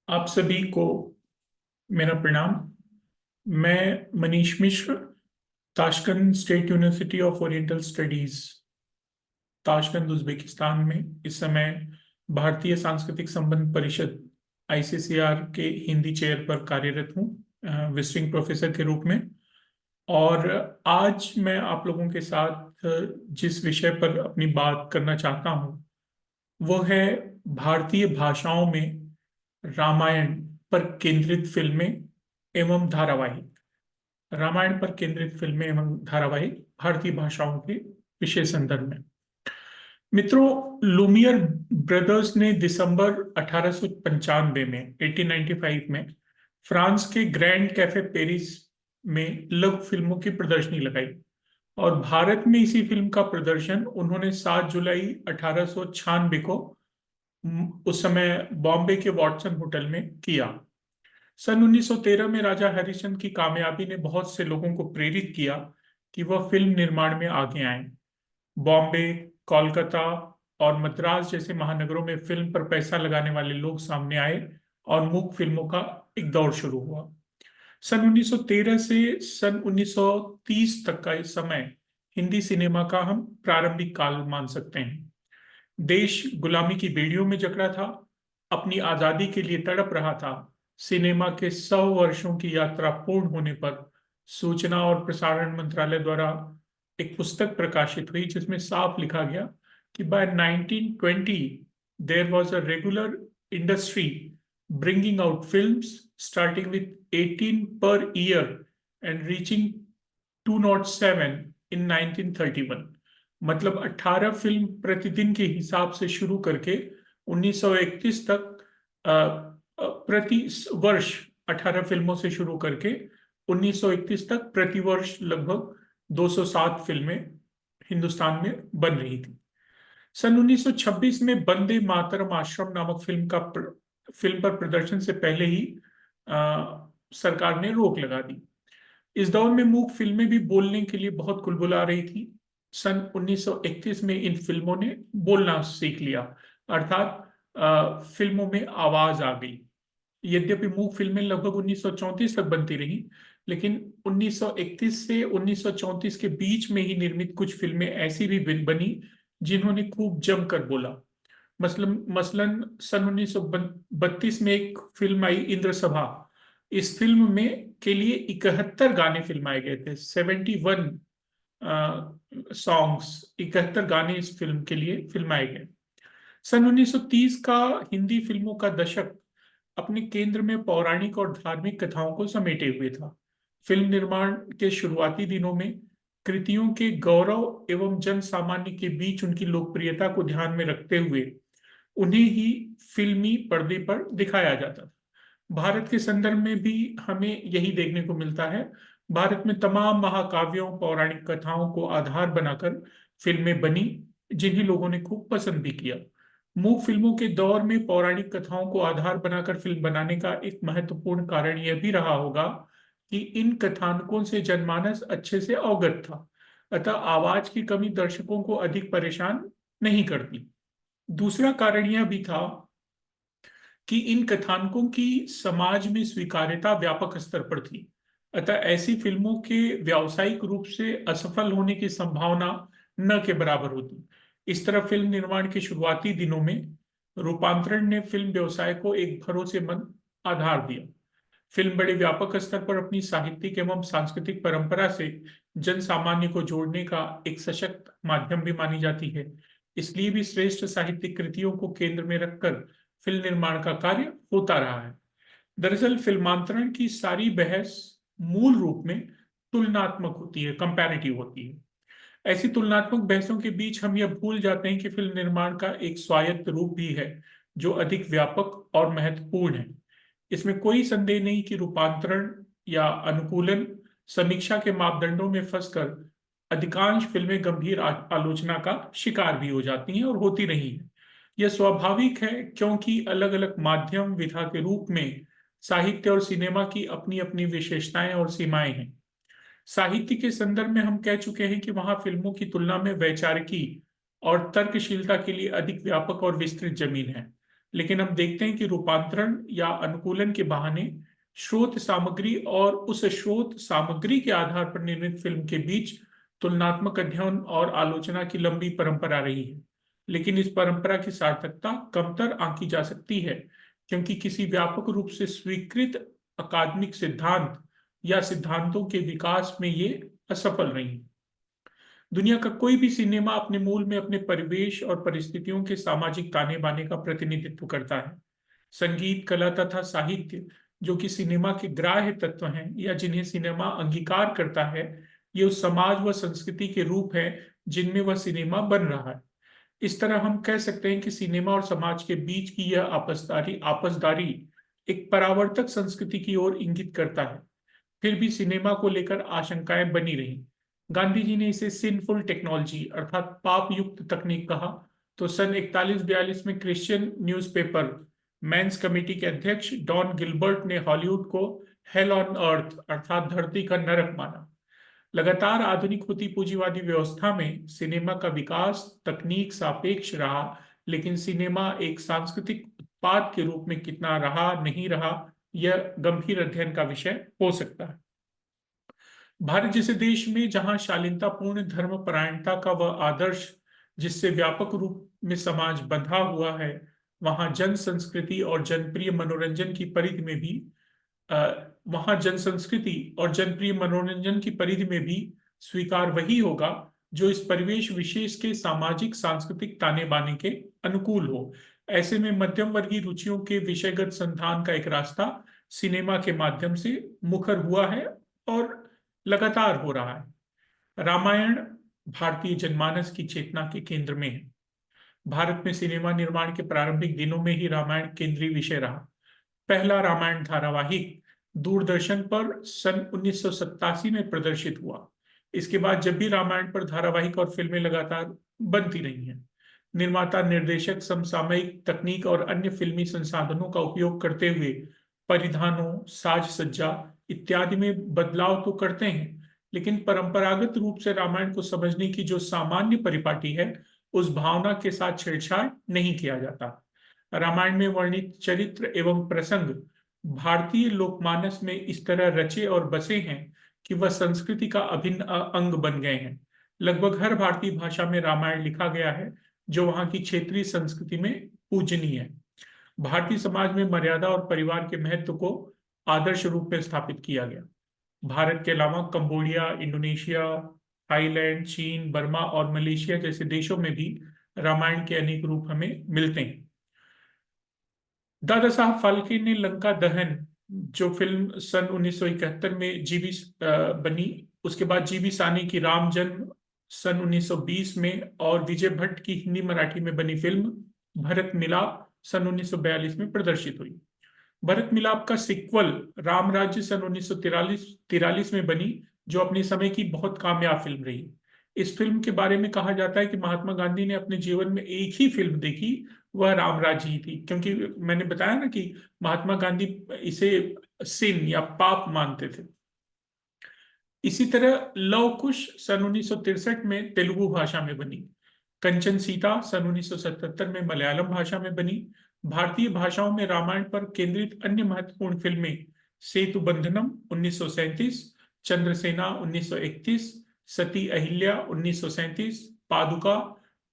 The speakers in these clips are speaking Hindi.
आप सभी को मेरा प्रणाम। मैं Manish Mishra, Tashkent state university of oriental studies, Tashkent Uzbekistan में इस समय भारतीय सांस्कृतिक संबंध परिषद आईसीसीआर के हिंदी चेयर पर कार्यरत हूँ, विजिटिंग प्रोफेसर के रूप में। और आज मैं आप लोगों के साथ जिस विषय पर अपनी बात करना चाहता हूँ वो है भारतीय भाषाओं में रामायण पर केंद्रित फिल्में एवं धारावाहिक। रामायण पर केंद्रित फिल्में एवं धारावाहिक भारतीय भाषाओं के विशेष संदर्भ में। मित्रों, लुमियर ब्रदर्स ने दिसंबर 1895 में 1895 में फ्रांस के ग्रैंड कैफे पेरिस में लघु फिल्मों की प्रदर्शनी लगाई और भारत में इसी फिल्म का प्रदर्शन उन्होंने 7 जुलाई 1896 को उस समय बॉम्बे के वॉटसन होटल में किया। सन 1913 में राजा हरिश्चंद्र की कामयाबी ने बहुत से लोगों को प्रेरित किया कि वह फिल्म निर्माण में आगे आएं। बॉम्बे, कोलकाता और मद्रास जैसे महानगरों में फिल्म पर पैसा लगाने वाले लोग सामने आए और मूक फिल्मों का एक दौर शुरू हुआ। सन 1913 से सन 1930 तक का इस समय हिंदी सिनेमा का हम प्रारंभिक काल मान सकते हैं। देश गुलामी की बेड़ियों में जकड़ा था, अपनी आजादी के लिए तड़प रहा था। सिनेमा के 100 वर्षों की यात्रा पूर्ण होने पर सूचना और प्रसारण मंत्रालय द्वारा एक पुस्तक प्रकाशित हुई जिसमें साफ लिखा गया कि by 1920 there was a regular industry bringing out films starting with 18 per year and reaching 207 इन 1931। मतलब 18 फिल्म प्रतिदिन के हिसाब से शुरू करके 1931 तक प्रति वर्ष 18 फिल्मों से शुरू करके 1931 तक प्रति वर्ष लगभग 207 फिल्में हिंदुस्तान में बन रही थी। सन 1926 में वंदे मातरम आश्रम नामक फिल्म पर प्रदर्शन से पहले ही सरकार ने रोक लगा दी। इस दौर में मूक फिल्में भी बोलने के लिए बहुत कुलबुला रही थी। सन 1931 में इन फिल्मों ने बोलना सीख लिया, अर्थात फिल्मों में आवाज आ गई। यद्यपि मूक फिल्में लगभग 1934 तक बनती रही, लेकिन 1931 से 1934 के बीच में ही निर्मित कुछ फिल्में ऐसी भी बनी जिन्होंने खूब जमकर बोला। मसलन सन 1932 में एक फिल्म आई इंद्र सभा। इस फिल्म में के लिए 71 गाने फिल्माए गए थे, 71 सॉन्ग्स, 71 गाने इस फिल्म के लिए फिल्माए गए। सन 1930 का हिंदी फिल्मों का दशक अपने केंद्र में पौराणिक और धार्मिक कथाओं को समेटे हुए था। फिल्म निर्माण के शुरुआती दिनों में कृतियों के गौरव एवं जन सामान्य के बीच उनकी लोकप्रियता को ध्यान में रखते हुए उन्हें ही फिल्मी पर्दे पर दिखाया जाता था। भारत के संदर्भ में भी हमें यही देखने को मिलता है। भारत में तमाम महाकाव्यों, पौराणिक कथाओं को आधार बनाकर फिल्में बनी जिन्हें लोगों ने खूब पसंद भी किया। मूक फिल्मों के दौर में पौराणिक कथाओं को आधार बनाकर फिल्म बनाने का एक महत्वपूर्ण कारण यह भी रहा होगा कि इन कथानकों से जनमानस अच्छे से अवगत था, अतः आवाज की कमी दर्शकों को अधिक परेशान नहीं करती। दूसरा कारण यह भी था कि इन कथानकों की समाज में स्वीकार्यता व्यापक स्तर पर थी, अतः ऐसी फिल्मों के व्यावसायिक रूप से असफल होने की संभावना न के बराबर होती। इस तरह फिल्म निर्माण के शुरुआती दिनों में रूपांतरण ने फिल्म व्यवसाय को एक भरोसेमंद आधार दिया। फिल्म बड़े व्यापक स्तर पर अपनी साहित्यिक एवं सांस्कृतिक परंपरा से जन सामान्य को जोड़ने का एक सशक्त माध्यम भी मानी जाती है। इसलिए भी श्रेष्ठ साहित्यिक कृतियों को केंद्र में रखकर फिल्म निर्माण का कार्य होता रहा है। दरअसल फिल्मांतरण की सारी बहस मूल रूप में तुलनात्मक होती है, कंपैरेटिव होती है। ऐसी तुलनात्मक बहसों के बीच हम यह भूल जाते हैं कि फिल्म निर्माण का एक स्वायत्त रूप भी है जो अधिक व्यापक और महत्वपूर्ण है। इसमें कोई संदेह नहीं कि रूपांतरण या अनुकूलन समीक्षा के मापदंडों में फंसकर अधिकांश फिल्में गंभीर आलोचना का शिकार भी हो जाती हैं और होती रही हैं। यह स्वाभाविक है क्योंकि अलग अलग माध्यम विधा के रूप में साहित्य और सिनेमा की अपनी अपनी विशेषताएं और सीमाएं हैं। साहित्य के संदर्भ में हम कह चुके हैं कि वहां फिल्मों की तुलना में वैचारिकी और तर्कशीलता के लिए अधिक व्यापक और विस्तृत जमीन है। लेकिन हम देखते हैं कि रूपांतरण या अनुकूलन के बहाने स्रोत सामग्री और उस स्रोत सामग्री के आधार पर निर्मित फिल्म के बीच तुलनात्मक अध्ययन और आलोचना की लंबी परंपरा रही है। लेकिन इस परंपरा की सार्थकता कमतर आंकी जा सकती है, क्योंकि किसी व्यापक रूप से स्वीकृत अकादमिक सिद्धांत या सिद्धांतों के विकास में ये असफल रही। दुनिया का कोई भी सिनेमा अपने मूल में अपने परिवेश और परिस्थितियों के सामाजिक ताने बाने का प्रतिनिधित्व करता है। संगीत, कला तथा साहित्य, जो कि सिनेमा के ग्राह्य तत्व हैं या जिन्हें सिनेमा अंगीकार करता है, ये उस समाज व संस्कृति के रूप हैं जिनमें वह सिनेमा बन रहा है। इस तरह हम कह सकते हैं कि सिनेमा और समाज के बीच की यह आपसदारी एक परावर्तक संस्कृति की ओर इंगित करता है। फिर भी सिनेमा को लेकर आशंकाएं बनी रहीं। गांधी जी ने इसे सिनफुल टेक्नोलॉजी अर्थात पाप युक्त तकनीक कहा, तो सन 41-42 में क्रिश्चियन न्यूज़पेपर मेंस कमेटी के अध्यक्ष डॉन गिलबर्ट ने हॉलीवुड को हेल ऑन अर्थ अर्थात धरती का नरक माना। लगातार आधुनिक होती पूंजीवादी व्यवस्था में सिनेमा का विकास तकनीक सापेक्ष रहा, लेकिन सिनेमा एक सांस्कृतिक उत्पाद के रूप में कितना रहा नहीं रहा, यह गंभीर अध्ययन का विषय हो सकता है। भारत जैसे देश में जहां शालीनतापूर्ण धर्मपरायणता का वह आदर्श जिससे व्यापक रूप में समाज बंधा हुआ है, वहां जन संस्कृति और जनप्रिय मनोरंजन की परिधि में भी वहां जन संस्कृति और जनप्रिय मनोरंजन की परिधि में भी स्वीकार वही होगा जो इस परिवेश विशेष के सामाजिक सांस्कृतिक ताने बाने के अनुकूल हो। ऐसे में मध्यम वर्गीय रुचियों के विषयगत संधान का एक रास्ता सिनेमा के माध्यम से मुखर हुआ है और लगातार हो रहा है। रामायण भारतीय जनमानस की चेतना के केंद्र में है। भारत में सिनेमा निर्माण के प्रारंभिक दिनों में ही रामायण केंद्रीय विषय रहा। पहला रामायण धारावाहिक दूरदर्शन पर सन 1987 में प्रदर्शित हुआ। इसके बाद जब भी रामायण पर धारावाहिक और फिल्में लगातार बनती रही हैं, निर्माता निर्देशक समसामयिक तकनीक और अन्य फिल्मी संसाधनों का उपयोग करते हुए परिधानों, साज सज्जा इत्यादि में बदलाव तो करते हैं, लेकिन परंपरागत रूप से रामायण को समझने की जो सामान्य परिपाटी है, उस भावना के साथ छेड़छाड़ नहीं किया जाता। रामायण में वर्णित चरित्र एवं प्रसंग भारतीय लोकमानस में इस तरह रचे और बसे हैं कि वह संस्कृति का अभिन्न अंग बन गए हैं। लगभग हर भारतीय भाषा में रामायण लिखा गया है, जो वहां की क्षेत्रीय संस्कृति में पूजनीय है। भारतीय समाज में मर्यादा और परिवार के महत्व को आदर्श रूप में स्थापित किया गया। भारत के अलावा कंबोडिया, इंडोनेशिया, थाईलैंड, चीन, बर्मा और मलेशिया जैसे देशों में भी रामायण के अनेक रूप हमें मिलते हैं। दादा साहब फाल्के ने लंका दहन, जो फिल्म सन 1971 में जीवी बनी, उसके बाद जीवी सानी की राम जन्म सन 1920 में और विजय भट्ट की हिंदी मराठी में बनी फिल्म भरत मिलाप सन 1942 में प्रदर्शित हुई। भरत मिलाप का सिक्वल राम राज्य सन 1943 में बनी, जो अपने समय की बहुत कामयाब फिल्म रही। इस फिल्म के बारे में कहा जाता है कि महात्मा गांधी ने अपने जीवन में एक ही फिल्म देखी, वह राम राज्य ही थी, क्योंकि मैंने बताया ना कि महात्मा गांधी इसे सिन या पाप मानते थे। इसी तरह लव कुश सन 1963 में तेलुगु भाषा में बनी। कंचन सीता सन 1977 में मलयालम भाषा में बनी। भारतीय भाषाओं में रामायण पर केंद्रित अन्य महत्वपूर्ण फिल्में सेतु बंधनम 1937, चंद्रसेना 1931, सती अहिल्या 1937, पादुका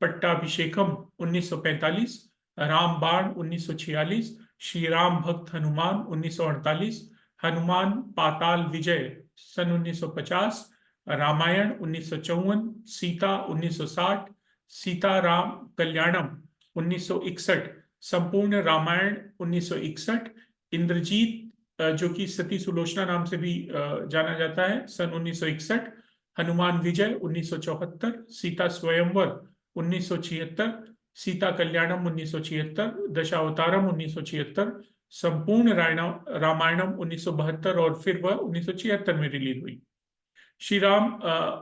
पट्टाभिषेकम 1945, रामबाण 1946, श्री राम भक्त हनुमान 1948, हनुमान पाताल विजय सन 1950, रामायण 1954, सीता 1960, सीताराम कल्याणम 1961, संपूर्ण रामायण 1961, इंद्रजीत जो कि सती सुलोचना नाम से भी जाना जाता है सन 1961, हनुमान विजय 1974, सीता स्वयंवर 1976, सीता कल्याणम 1976, दशावतारम 1976, संपूर्ण रामायणम 1972 और फिर वह 1976 में रिलीज हुई। श्री राम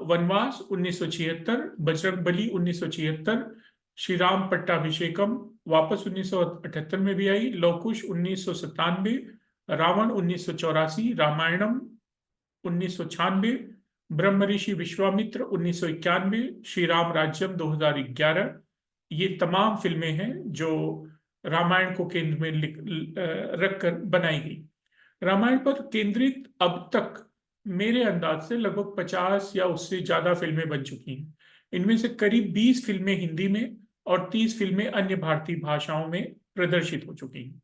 वनवास 1976, बजरंग बली 1976, श्री राम पट्टाभिषेकम वापस 1978 में भी आई, लवकुश 1997, रावण 1984, रामायणम 1996, ब्रह्म ऋषि विश्वामित्र 1991, श्री राम राज्यम 2011। ये तमाम फिल्में हैं जो रामायण को केंद्र में रखकर बनाई गई। रामायण पर केंद्रित अब तक मेरे अंदाज से लगभग 50 या उससे ज्यादा फिल्में बन चुकी हैं। इनमें से करीब 20 फिल्में हिंदी में और 30 फिल्में अन्य भारतीय भाषाओं में प्रदर्शित हो चुकी हैं।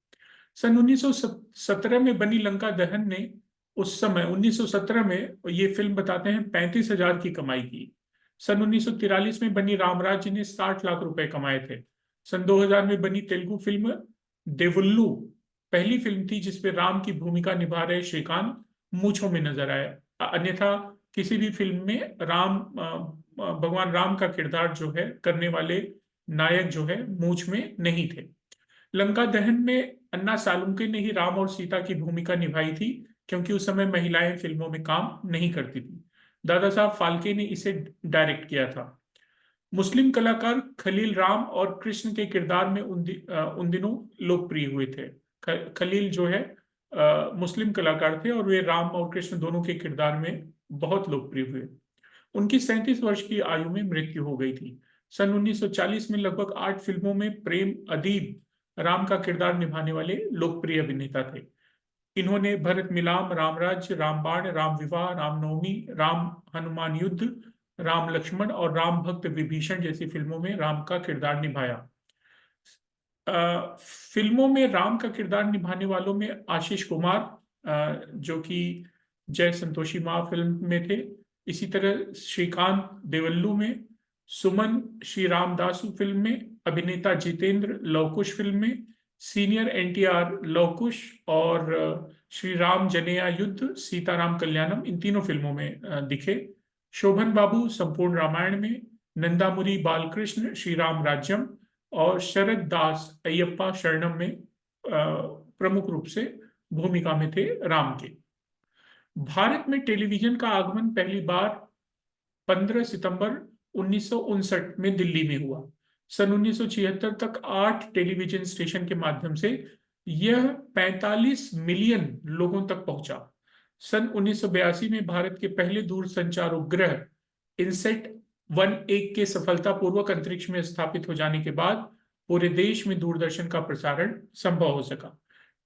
सन 1917 में बनी लंका दहन ने उस समय 1917 में ये फिल्म बताते हैं 35,000 की कमाई की। सन 1943 में बनी रामराज्य ने 60 लाख रुपए कमाए थे। सन 2000 में बनी तेलुगु फिल्म देवुल्लू पहली फिल्म थी जिसमें राम की भूमिका निभा रहे श्रीकांत मूंछों में नजर आए। अन्यथा किसी भी फिल्म में भगवान राम का किरदार जो है करने वाले नायक जो है मूंछ में नहीं थे। लंका दहन में अन्ना सालुंके ने ही राम और सीता की भूमिका निभाई थी, क्योंकि उस समय महिलाएं फिल्मों में काम नहीं करती थी। दादा साहब फाल्के ने इसे डायरेक्ट किया था। मुस्लिम कलाकार खलील राम और कृष्ण के किरदार में उन दिनों लोकप्रिय हुए थे। खलील जो है मुस्लिम कलाकार थे और वे राम और कृष्ण दोनों के किरदार में बहुत लोकप्रिय हुए। उनकी 37 वर्ष की आयु में मृत्यु हो गई थी। सन 1940 में लगभग 8 फिल्मों में प्रेम अदीब राम का किरदार निभाने वाले लोकप्रिय अभिनेता थे। इन्होंने भरत मिलाप, रामराज्य, रामबाण, राम विवाह, रामनवमी, राम हनुमान युद्ध, राम लक्ष्मण और राम भक्त विभीषण जैसी फिल्मों में राम का किरदार निभाया। फिल्मों में राम का किरदार निभाने वालों में आशीष कुमार जो कि जय संतोषी माँ फिल्म में थे, इसी तरह श्रीकांत देवल्लू में, सुमन श्री रामदासु फिल्म में, अभिनेता जितेंद्र लवकुश फिल्म में, सीनियर एनटीआर लवकुश और श्री राम जनेया युद्ध सीताराम कल्याणम इन तीनों फिल्मों में दिखे। शोभन बाबू संपूर्ण रामायण में, नंदामुरी बालकृष्ण श्री राम राज्यम और शरद दास अयप्पा शरणम में प्रमुख रूप से भूमिका में थे राम के। भारत में टेलीविजन का आगमन पहली बार 15 सितंबर 1959 में दिल्ली में हुआ। सन 1976 तक 8 टेलीविजन स्टेशन के माध्यम से यह 45 मिलियन लोगों तक पहुंचा। सन 1982 में भारत के पहले दूरसंचार उपग्रह इनसेट 1 के सफलतापूर्वक अंतरिक्ष में स्थापित हो जाने के बाद पूरे देश में दूरदर्शन का प्रसारण संभव हो सका।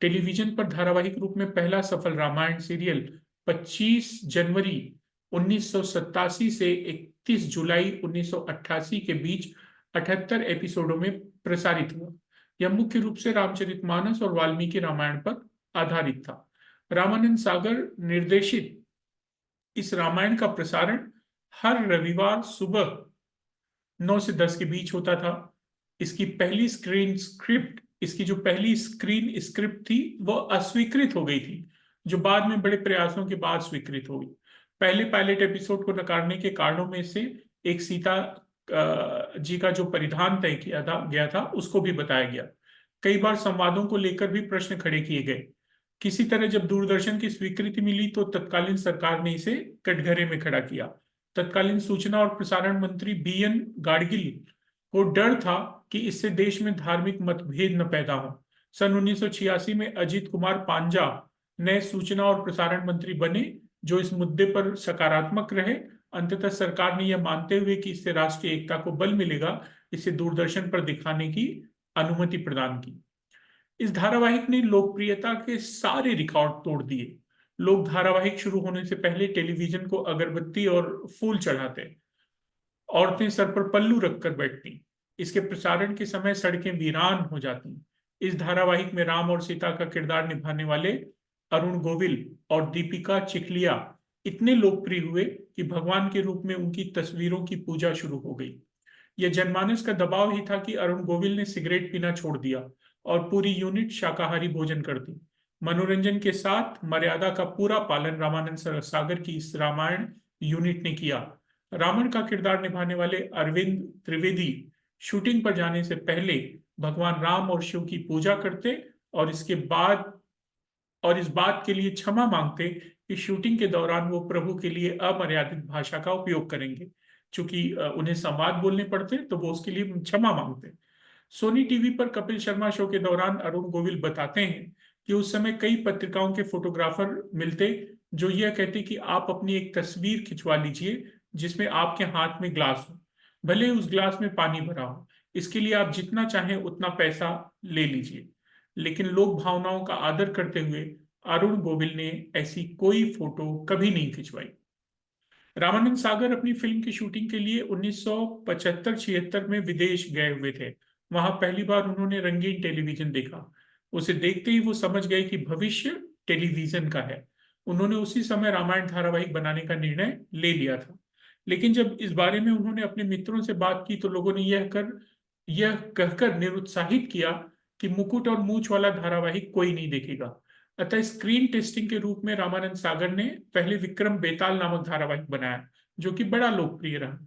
टेलीविजन पर धारावाहिक रूप में पहला सफल रामायण सीरियल 25 जनवरी 1987 से 31 जुलाई 1988 के बीच 78 एपिसोडों में प्रसारित हुआ। यह मुख्य रूप से रामचरितमानस और वाल्मीकि रामायण पर आधारित था। रामानंद सागर निर्देशित इस रामायण का प्रसारण हर रविवार सुबह 9 से 10 के बीच होता था। इसकी जो पहली स्क्रीन स्क्रिप्ट थी वह अस्वीकृत हो गई थी, जो बाद में बड़े प्रयासों के बाद स्वीकृत हो गई। पहले पायलट एपिसोड को नकारने के कारणों में से एक सीता जी का जो परिधान तय किया गया था उसको भी बताया गया। कई बार संवादों को लेकर भी प्रश्न खड़े किए गए। किसी तरह जब दूरदर्शन की स्वीकृति मिली तो तत्कालीन सरकार ने इसे कटघरे में खड़ा किया। तत्कालीन सूचना और प्रसारण मंत्री BN गाडगिल को डर था कि इससे देश में धार्मिक मतभेद न पैदा हो। सन 1986 में अजीत कुमार पांजा नए सूचना और प्रसारण मंत्री बने, जो इस मुद्दे पर सकारात्मक रहे। अंततः सरकार ने यह मानते हुए कि इससे राष्ट्रीय एकता को बल मिलेगा, इसे दूरदर्शन पर दिखाने की अनुमति प्रदान की। इस धारावाहिक ने लोकप्रियता के सारे रिकॉर्ड तोड़ दिए। लोग धारावाहिक शुरू होने से पहले टेलीविजन को अगरबत्ती और फूल चढ़ाते, औरतें सर पर पल्लू रखकर बैठती। इसके प्रसारण के समय सड़कें वीरान हो जाती। इस धारावाहिक में राम और सीता का किरदार निभाने वाले अरुण गोविल और दीपिका चिखलिया इतने लोकप्रिय हुए कि भगवान के रूप में उनकी तस्वीरों की पूजा शुरू हो गई। यह जनमानस का दबाव ही था कि अरुण गोविल ने सिगरेट पीना छोड़ दिया और पूरी यूनिट शाकाहारी भोजन कर दी। मनोरंजन के साथ मर्यादा का पूरा पालन रामानंद सागर की इस रामायण यूनिट ने किया। रावण का किरदार निभाने वाले अरविंद त्रिवेदी शूटिंग पर जाने से पहले भगवान राम और शिव की पूजा करते और इस बात के लिए क्षमा मांगते कि शूटिंग के दौरान वो प्रभु के लिए अमर्यादित भाषा का उपयोग करेंगे। चूंकि उन्हें संवाद बोलने पड़ते तो वो उसके लिए क्षमा मांगते। सोनी टीवी पर कपिल शर्मा शो के दौरान अरुण गोविल बताते हैं कि उस समय कई पत्रिकाओं के फोटोग्राफर मिलते जो यह कहते कि आप अपनी एक तस्वीर खिंचवा लीजिए जिसमें आपके हाथ में ग्लास हो, भले उस ग्लास में पानी भरा हो। इसके लिए आप जितना चाहें उतना पैसा ले लीजिए। लेकिन लोक भावनाओं का आदर करते हुए अरुण गोविल ने ऐसी कोई फोटो कभी नहीं खिंचवाई। रामानंद सागर अपनी फिल्म की शूटिंग के लिए 1975-76 में विदेश गए हुए थे। वहां पहली बार उन्होंने रंगीन टेलीविजन देखा। उसे देखते ही वो समझ गए कि भविष्य टेलीविजन का है। उन्होंने उसी समय रामायण धारावाहिक बनाने का निर्णय ले लिया था। लेकिन जब इस बारे में उन्होंने अपने मित्रों से बात की तो लोगों ने यह कहकर निरुत्साहित किया कि मुकुट और मूछ वाला धारावाहिक कोई नहीं देखेगा। अतः स्क्रीन टेस्टिंग के रूप में रामानंद सागर ने पहले विक्रम बेताल नामक धारावाहिक बनाया, जो कि बड़ा लोकप्रिय रहा।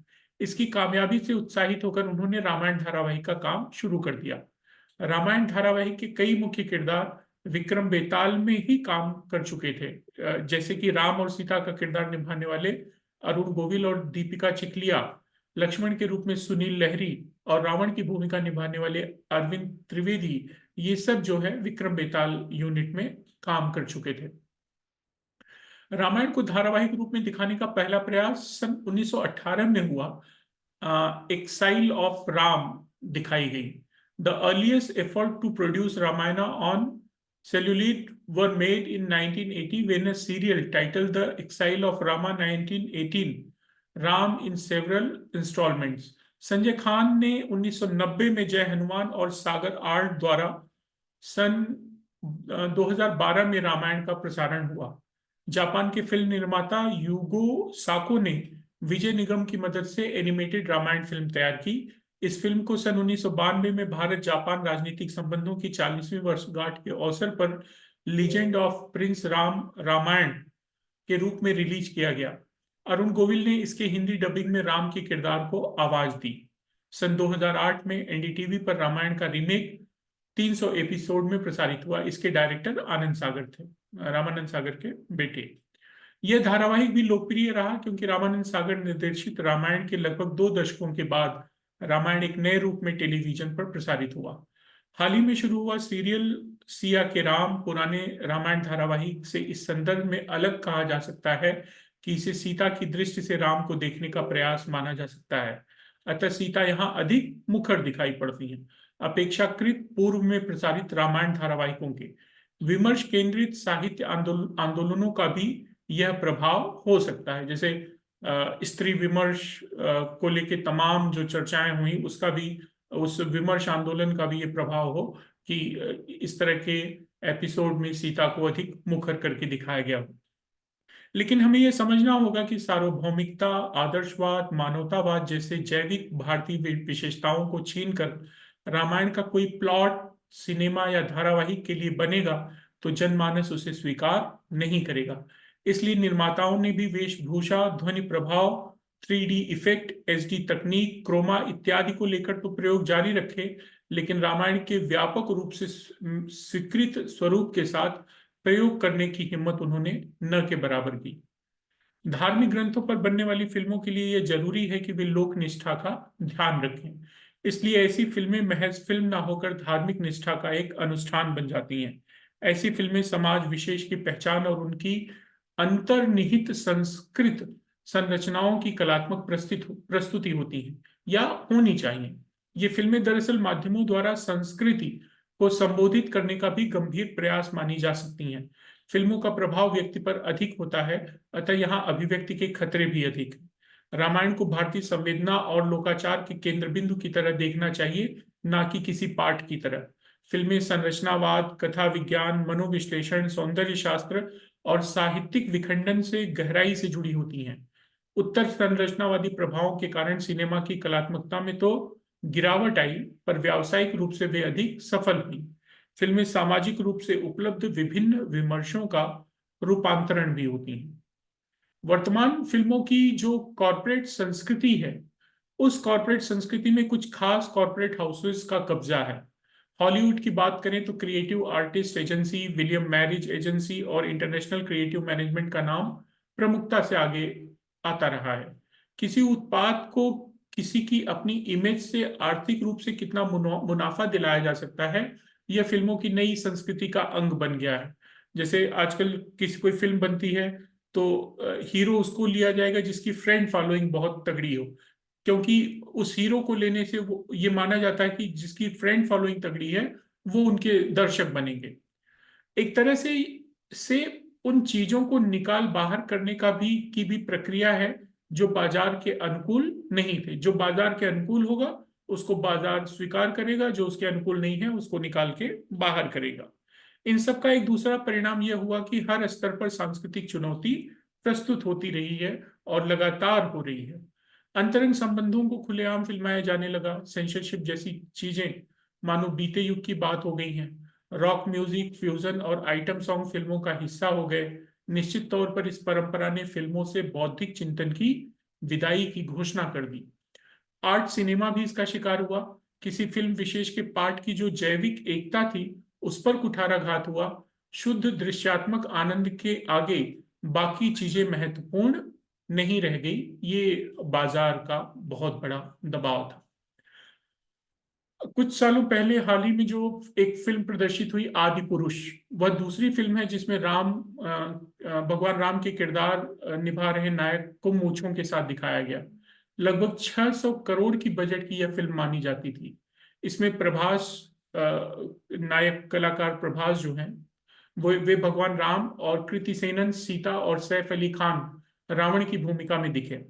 इसकी कामयाबी से उत्साहित होकर उन्होंने रामायण धारावाहिक का काम शुरू कर दिया। रामायण धारावाहिक के कई मुख्य किरदार विक्रम बेताल में ही काम कर चुके थे, जैसे कि राम और सीता का किरदार निभाने वाले अरुण गोविल और दीपिका चिखलिया, लक्ष्मण के रूप में सुनील लहरी और रावण की भूमिका निभाने वाले अरविंद त्रिवेदी। ये सब जो है विक्रम बेताल यूनिट में काम कर चुके थे। रामायण को धारावाहिक रूप में दिखाने का पहला प्रयास सन 1918 में हुआ। एक्साइल ऑफ राम दिखाई गई। The earliest effort to produce Ramayan on celluloid were made in 1980 when a serial titled The Exile of Rama 1918 Ram in several instalments. Sanjay Khan ने 1990 में जय हनुमान और सागर आर्ट द्वारा सन 2012 में रामायण का प्रसारण हुआ। जापान के फिल्म निर्माता यूगो साको ने विजय निगम की मदद से एनिमेटेड रामायण फिल्म तैयार की। इस फिल्म को सन 1992 में भारत जापान राजनीतिक संबंधों की 40वीं वर्षगांठ के अवसर पर legend of prince Ram Ramayan के रूप में रिलीज किया गया। अरुण गोविल ने इसके हिंदी डबिंग में राम के किरदार को आवाज दी। सन 2008 में एनडीटीवी पर रामायण का रीमेक 300 एपिसोड में प्रसारित हुआ। इसके डायरेक्टर आनंद सागर थे, रामानंद सागर के बेटे। यह धारावाहिक भी लोकप्रिय रहा क्योंकि रामानंद सागर निर्देशित रामायण के लगभग 2 दशकों के बाद रामायण एक नए रूप में टेलीविजन पर प्रसारित हुआ। हाल ही में शुरू हुआ सीरियल सिया के राम पुराने रामायण धारावाहिक से इस संदर्भ में अलग कहा जा सकता है कि इसे सीता की दृष्टि से राम को देखने का प्रयास माना जा सकता है। अतः सीता यहाँ अधिक मुखर दिखाई पड़ती है अपेक्षाकृत पूर्व में प्रसारित रामायण धारावाहिकों के। विमर्श केंद्रित साहित्य आंदोलनों का भी यह प्रभाव हो सकता है, जैसे स्त्री विमर्श को लेके तमाम जो चर्चाएं हुई उसका भी, उस विमर्श आंदोलन का भी ये प्रभाव हो कि इस तरह के एपिसोड में सीता को अधिक मुखर करके दिखाया गया हो। लेकिन हमें यह समझना होगा कि सार्वभौमिकता, आदर्शवाद, मानवतावाद जैसे जैविक भारतीय विशेषताओं को छीनकर रामायण का कोई प्लॉट सिनेमा या धारावाहिक के लिए बनेगा तो जनमानस उसे स्वीकार नहीं करेगा। इसलिए निर्माताओं ने भी वेशभूषा, ध्वनि प्रभाव, 3D इफेक्ट, HD तकनीक, क्रोमा इत्यादि को लेकर तो प्रयोग जारी रखे, लेकिन रामायण के व्यापक रूप से स्वीकृत स्वरूप के साथ प्रयोग करने की हिम्मत उन्होंने न के बराबर की। धार्मिक ग्रंथों पर बनने वाली फिल्मों के लिए यह जरूरी है कि वे लोक निष्ठा का ध्यान रखें। इसलिए ऐसी फिल्में महज फिल्म ना होकर धार्मिक निष्ठा का एक अनुष्ठान बन जाती हैं। ऐसी फिल्में समाज विशेष की पहचान और उनकी अंतर्निहित संस्कृत संरचनाओं की कलात्मक प्रस्तुति होती है या होनी चाहिए। ये फिल्में दरअसल माध्यमों द्वारा संस्कृति को संबोधित करने का भी गंभीर प्रयास मानी जा सकती हैं। फिल्मों का प्रभाव व्यक्ति पर अधिक होता है, अतः यहाँ अभिव्यक्ति के खतरे भी अधिक हैं। रामायण को भारतीय संवेदना और लोकाचार के केंद्र बिंदु की तरह देखना चाहिए, ना कि किसी पाठ की तरह। फिल्में संरचनावाद, कथा विज्ञान, मनोविश्लेषण, सौंदर्य शास्त्र और साहित्यिक विखंडन से गहराई से जुड़ी होती हैं। उत्तर संरचनावादी प्रभावों के कारण सिनेमा की कलात्मकता में तो गिरावट आई, पर व्यावसायिक रूप से वे अधिक सफल हुई। फिल्में सामाजिक रूप से उपलब्ध विभिन्न विमर्शों का रूपांतरण भी होती हैं। वर्तमान फिल्मों की जो कॉर्पोरेट संस्कृति है, उस कॉर्पोरेट संस्कृति में कुछ खास कॉर्पोरेट हाउसेस का कब्जा है। हॉलीवुड की बात करें तो creative artist agency, William marriage agency और इंटरनेशनल क्रिएटिव मैनेजमेंट का नाम प्रमुखता से आगे आता रहा है। किसी उत्पाद को किसी की अपनी इमेज से आर्थिक रूप से कितना मुनाफा दिलाया जा सकता है, यह फिल्मों की नई संस्कृति का अंग बन गया है। जैसे आजकल किसी कोई फिल्म बनती है तो हीरो उसको लिया जाएगा जिसकी फ्रेंड फॉलोइंग बहुत तगड़ी हो, क्योंकि उस हीरो को लेने से वो ये माना जाता है कि जिसकी फ्रेंड फॉलोइंग तगड़ी है वो उनके दर्शक बनेंगे। एक तरह से उन चीजों को निकाल बाहर करने का भी प्रक्रिया है जो बाजार के अनुकूल नहीं थे। जो बाजार के अनुकूल होगा उसको बाजार स्वीकार करेगा, जो उसके अनुकूल नहीं है उसको निकाल के बाहर करेगा। इन सब का एक दूसरा परिणाम यह हुआ कि हर स्तर पर सांस्कृतिक चुनौती प्रस्तुत होती रही है और लगातार हो रही है। अंतरंग संबंधों को खुलेआम फिल्माया जाने लगा। सेंसरशिप जैसी चीजें मानो बीते युग की बात हो गई हैं। रॉक म्यूजिक, फ्यूजन और आइटम सॉन्ग फिल्मों का हिस्सा हो गए। निश्चित तौर पर इस परंपरा ने फिल्मों से बौद्धिक चिंतन की विदाई की घोषणा कर दी। आर्ट सिनेमा भी इसका शिकार हुआ। किसी फिल्म विशेष के पाठ की जो जैविक एकता थी उस पर कुठाराघात हुआ। शुद्ध दृश्यात्मक आनंद के आगे बाकी चीजें महत्वपूर्ण नहीं रह गई। ये बाजार का बहुत बड़ा दबाव था। कुछ सालों पहले हाल ही में जो एक फिल्म प्रदर्शित हुई आदि पुरुष, वह दूसरी फिल्म है जिसमें भगवान राम के किरदार निभा रहे नायक को मूंछों के साथ दिखाया गया। लगभग 600 करोड़ की बजट की यह फिल्म मानी जाती थी। इसमें प्रभास, नायक कलाकार प्रभास जो हैं वो वे भगवान राम और कृति सेनन सीता और सैफ अली खान रावण की भूमिका में दिखे।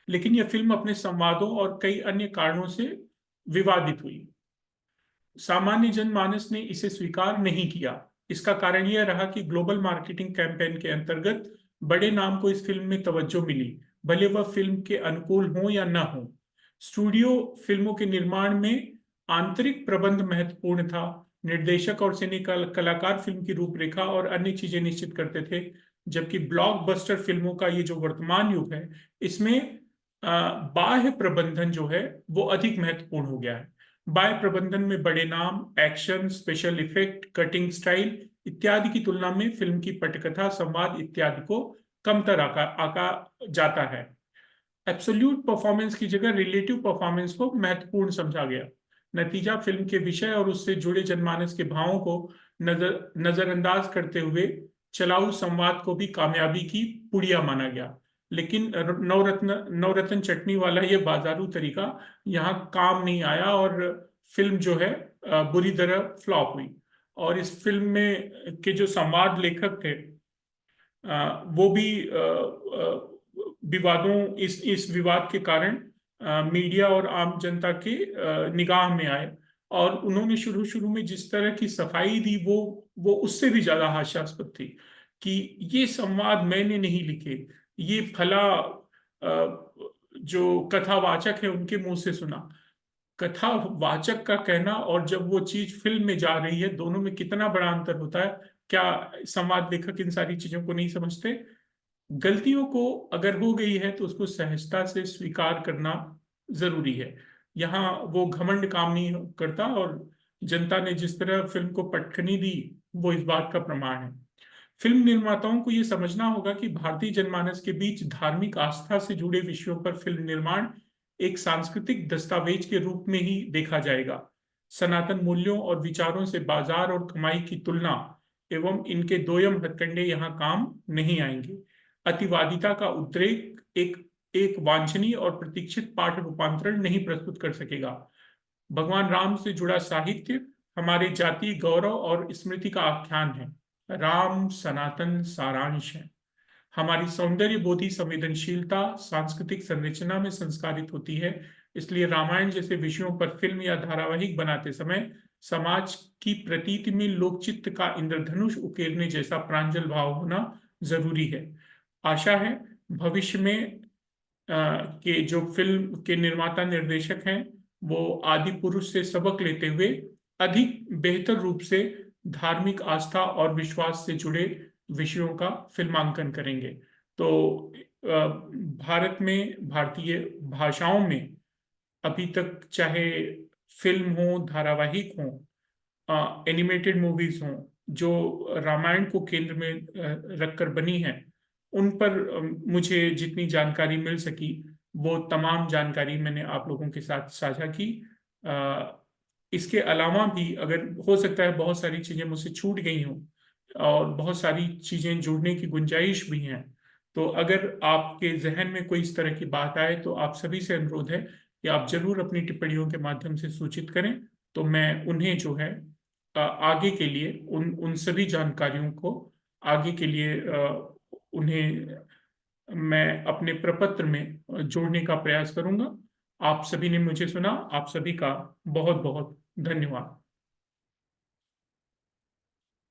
लेकिन यह फिल्म अपने संवादों और कई अन्य कारणों से विवादित हुई। सामान्य जनमानस ने इसे स्वीकार नहीं किया। इसका कारण यह रहा कि ग्लोबल मार्केटिंग कैंपेन के अंतर्गत बड़े नाम को इस फिल्म में तवज्जो मिली, भले वह फिल्म के अनुकूल हो या न हो। स्टूडियो फिल्मों के निर्माण में आंतरिक प्रबंध महत्वपूर्ण था। निर्देशक और सिने कलाकार फिल्म की रूपरेखा और अन्य चीजें निश्चित करते थे, जबकि ब्लॉकबस्टर फिल्मों का ये जो वर्तमान युग है इसमें बाह्य प्रबंधन जो है वो अधिक महत्वपूर्ण हो गया है। बाह्य प्रबंधन में बड़े नाम, action, special effect, cutting style इत्यादि की तुलना में फिल्म की पटकथा, संवाद इत्यादि को कमतर आका जाता है। एब्सोल्यूट परफॉर्मेंस की जगह रिलेटिव परफॉर्मेंस को महत्वपूर्ण समझा गया। नतीजा फिल्म के विषय और उससे जुड़े जनमानस के भावों को नजरअंदाज करते हुए चलाऊ संवाद को भी कामयाबी की पुड़िया माना गया। लेकिन नवरत्न चटनी वाला ये बाजारू तरीका यहाँ काम नहीं आया और फिल्म जो है बुरी तरह फ्लॉप हुई। और इस फिल्म में के जो संवाद लेखक थे वो भी विवादों इस विवाद के कारण मीडिया और आम जनता के निगाह में आए। और उन्होंने शुरू शुरू में जिस तरह की सफाई दी वो उससे भी ज्यादा हास्यास्पद थी कि ये संवाद मैंने नहीं लिखे, ये फला जो कथावाचक है उनके मुंह से सुना। कथावाचक का कहना और जब वो चीज फिल्म में जा रही है दोनों में कितना बड़ा अंतर होता है। क्या संवाद लेखक इन सारी चीजों को नहीं समझते? गलतियों को अगर हो गई है तो उसको सहजता से स्वीकार करना जरूरी है। यहाँ वो घमंड काम नहीं करता और जनता ने जिस तरह फिल्म को पटखनी दी वो इस बात का प्रमाण है। फिल्म निर्माताओं को ये समझना होगा कि भारतीय जनमानस के बीच धार्मिक आस्था से जुड़े विषयों पर फिल्म निर्माण एक सांस्कृतिक दस्तावेज के रूप में ही देखा जाएगा। सनातन मूल्यों और विचारों से बाजार और कमाई की तुलना एवं इनके दोयम हथकंडे यहाँ काम नहीं आएंगे। अतिवादिता का उद्रेक एक एक वांछनीय और प्रतीक्षित पाठ रूपांतरण नहीं प्रस्तुत कर सकेगा। भगवान राम से जुड़ा साहित्य हमारे जातीय गौरव और स्मृति का आख्यान है। राम सनातन सारांश है। हमारी सौंदर्य बोधि संवेदनशीलता सांस्कृतिक संरचना में संस्कारित होती है। इसलिए रामायण जैसे विषयों पर फिल्म या धारावाहिक बनाते समय समाज की प्रतीति में लोकचित्त का इंद्रधनुष उकेरने जैसा प्रांजल भाव होना जरूरी है। आशा है भविष्य में के जो फिल्म के निर्माता निर्देशक हैं वो आदि पुरुष से सबक लेते हुए अधिक बेहतर रूप से धार्मिक आस्था और विश्वास से जुड़े विषयों का फिल्मांकन करेंगे। तो भारत में भारतीय भाषाओं में अभी तक चाहे फिल्म हो, धारावाहिक हो, एनिमेटेड मूवीज हों जो रामायण को केंद्र में रखकर बनी है, उन पर मुझे जितनी जानकारी मिल सकी वो तमाम जानकारी मैंने आप लोगों के साथ साझा की। इसके अलावा भी अगर हो सकता है बहुत सारी चीजें मुझसे छूट गई हों और बहुत सारी चीजें जोड़ने की गुंजाइश भी हैं, तो अगर आपके जहन में कोई इस तरह की बात आए तो आप सभी से अनुरोध है कि आप जरूर अपनी टिप्पणियों के माध्यम से सूचित करें, तो मैं उन्हें जो है आगे के लिए उन उन सभी जानकारियों को आगे के लिए उन्हें मैं अपने प्रपत्र में जोड़ने का प्रयास करूंगा। आप सभी ने मुझे सुना, आप सभी का बहुत बहुत धन्यवाद।